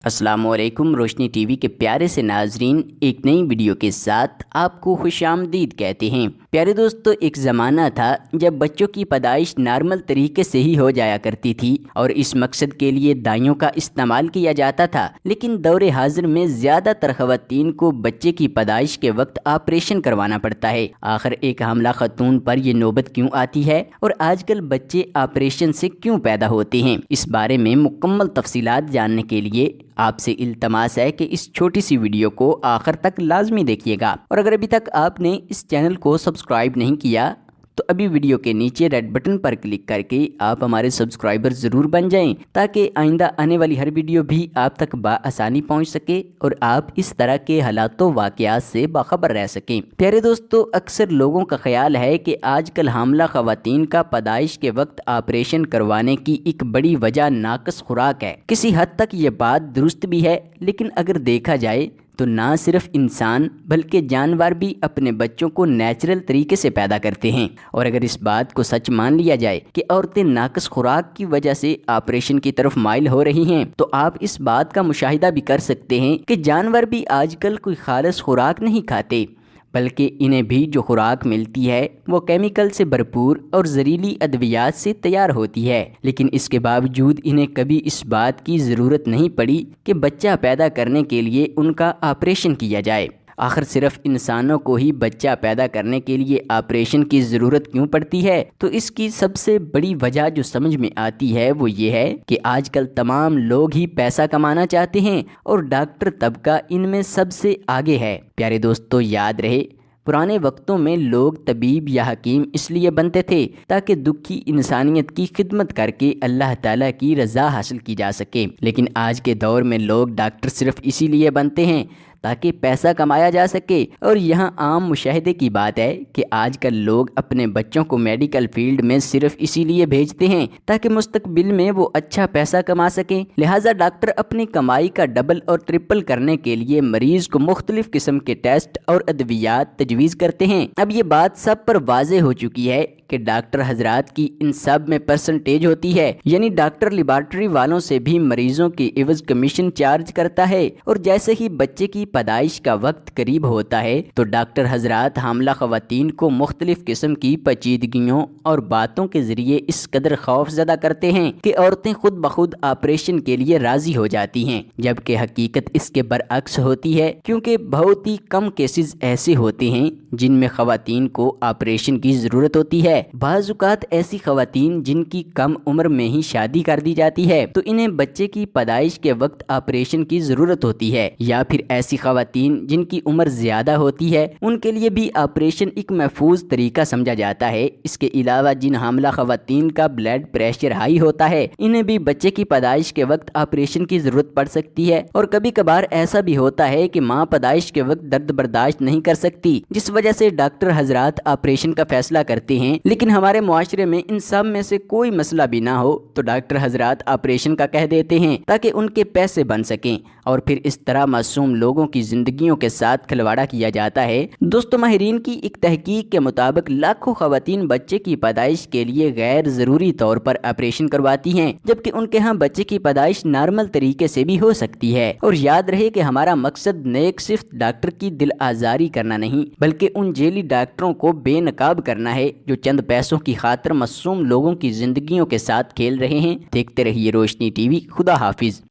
अस्सलाम वालेकुम। रोशनी टीवी के प्यारे से नाजरीन, एक नई वीडियो के साथ आपको खुशामदीद कहते हैं। प्यारे दोस्तों, एक ज़माना था जब बच्चों की पैदाइश नॉर्मल तरीके से ही हो जाया करती थी और इस मकसद के लिए दाइयों का इस्तेमाल किया जाता था। लेकिन दौरे हाजिर में ज़्यादातर ख़वातीन को बच्चे की पैदाइश के वक्त ऑपरेशन करवाना पड़ता है। आखिर एक हामला खतून पर यह नौबत क्यों आती है और आजकल बच्चे ऑपरेशन से क्यों पैदा होते हैं, इस बारे में मुकम्मल तफसीलात जानने के लिए आपसे इल्तमास है कि इस छोटी सी वीडियो को आखिर तक लाजमी देखिएगा। और अगर अभी तक आपने इस चैनल को सब्सक्राइब नहीं किया तो अभी वीडियो के नीचे रेड बटन पर क्लिक करके आप हमारे सब्सक्राइबर ज़रूर बन जाएं, ताकि आइंदा आने वाली हर वीडियो भी आप तक बआसानी पहुंच सके और आप इस तरह के हालातों वाक़यात से बाखबर रह सकें। प्यारे दोस्तों, अक्सर लोगों का ख्याल है कि आजकल हामला ख़वातीन का पैदाइश के वक्त ऑपरेशन करवाने की एक बड़ी वजह नाक़िस खुराक है। किसी हद तक ये बात दुरुस्त भी है, लेकिन अगर देखा जाए तो ना सिर्फ इंसान बल्कि जानवर भी अपने बच्चों को नेचुरल तरीके से पैदा करते हैं। और अगर इस बात को सच मान लिया जाए कि औरतें नाक़िस खुराक की वजह से ऑपरेशन की तरफ माइल हो रही हैं, तो आप इस बात का मुशाहिदा भी कर सकते हैं कि जानवर भी आजकल कोई खालिस खुराक नहीं खाते, बल्कि इन्हें भी जो खुराक मिलती है वो केमिकल से भरपूर और जहरीली अद्वियात से तैयार होती है। लेकिन इसके बावजूद इन्हें कभी इस बात की ज़रूरत नहीं पड़ी कि बच्चा पैदा करने के लिए उनका ऑपरेशन किया जाए। आखिर सिर्फ इंसानों को ही बच्चा पैदा करने के लिए ऑपरेशन की ज़रूरत क्यों पड़ती है? तो इसकी सबसे बड़ी वजह जो समझ में आती है वो ये है कि आजकल तमाम लोग ही पैसा कमाना चाहते हैं और डॉक्टर तबका इनमें सबसे आगे है। प्यारे दोस्तों, याद रहे, पुराने वक्तों में लोग तबीब या हकीम इसलिए बनते थे ताकि दुखी इंसानियत की खिदमत करके अल्लाह ताला की रज़ा हासिल की जा सके। लेकिन आज के दौर में लोग डॉक्टर सिर्फ इसीलिए बनते हैं ताकि पैसा कमाया जा सके। और यहाँ आम मुशाहिदे की बात है कि आजकल लोग अपने बच्चों को मेडिकल फील्ड में सिर्फ इसीलिए भेजते हैं ताकि मुस्तकबिल में वो अच्छा पैसा कमा सकें। लिहाजा डॉक्टर अपनी कमाई का डबल और ट्रिपल करने के लिए मरीज को मुख्तलिफ किस्म के टेस्ट और अद्वियात तजवीज़ करते हैं। अब ये बात सब पर वाज़ेह हो चुकी है कि डॉक्टर हजरात की इन सब में परसेंटेज होती है, यानी डॉक्टर लेबॉर्ट्री वालों से भी मरीजों की एवज कमीशन चार्ज करता है। और जैसे ही बच्चे की पैदाइश का वक्त करीब होता है तो डॉक्टर हजरात हामला ख़वातीन को मुख्तलिफ किस्म की पेचीदगियों और बातों के ज़रिए इस कदर खौफज़दा करते हैं कि औरतें खुद ब खुद ऑपरेशन के लिए राज़ी हो जाती हैं, जबकि हकीकत इसके बरअक्स होती है। क्योंकि बहुत ही कम केसेस ऐसे होते हैं जिनमें ख़वातीन को ऑपरेशन की ज़रूरत होती है। बाज़-औक़ात ऐसी ख़वातीन जिनकी कम उम्र में ही शादी कर दी जाती है तो इन्हें बच्चे की पैदाइश के वक्त ऑपरेशन की ज़रूरत होती है, या फिर ऐसी ख़वातीन जिनकी उम्र ज़्यादा होती है उनके लिए भी ऑपरेशन एक महफूज तरीका समझा जाता है। इसके अलावा जिन हामला ख़वातीन का ब्लड प्रेशर हाई होता है, इन्हें भी बच्चे की पैदाइश के वक्त ऑपरेशन की ज़रूरत पड़ सकती है। और कभी कभार ऐसा भी होता है कि माँ पैदाइश के वक्त दर्द बर्दाश्त नहीं कर सकती, जिस वजह से डॉक्टर हजरात ऑपरेशन का फैसला करते हैं। लेकिन हमारे मुआशरे में इन सब में से कोई मसला भी ना हो तो डॉक्टर हजरात ऑपरेशन का कह देते हैं ताकि उनके पैसे बन सकें, और फिर इस तरह मासूम लोगों की जिंदगियों के साथ खिलवाड़ा किया जाता है। दोस्तों, माहिरीन की एक तहकीक के मुताबिक लाखों ख़वातीन बच्चे की पैदाइश के लिए गैर ज़रूरी तौर पर ऑपरेशन करवाती हैं, जबकि उनके यहाँ बच्चे की पैदाइश नॉर्मल तरीके से भी हो सकती है। और याद रहे कि हमारा मकसद नेक सिर्फ डॉक्टर की दिल आज़ारी करना नहीं, बल्कि उन जेली डॉक्टरों को बेनकाब करना है जो चंद पैसों की खातिर मासूम लोगों की जिंदगियों के साथ खेल रहे हैं। देखते रहिए रोशनी टीवी। खुदा हाफिज।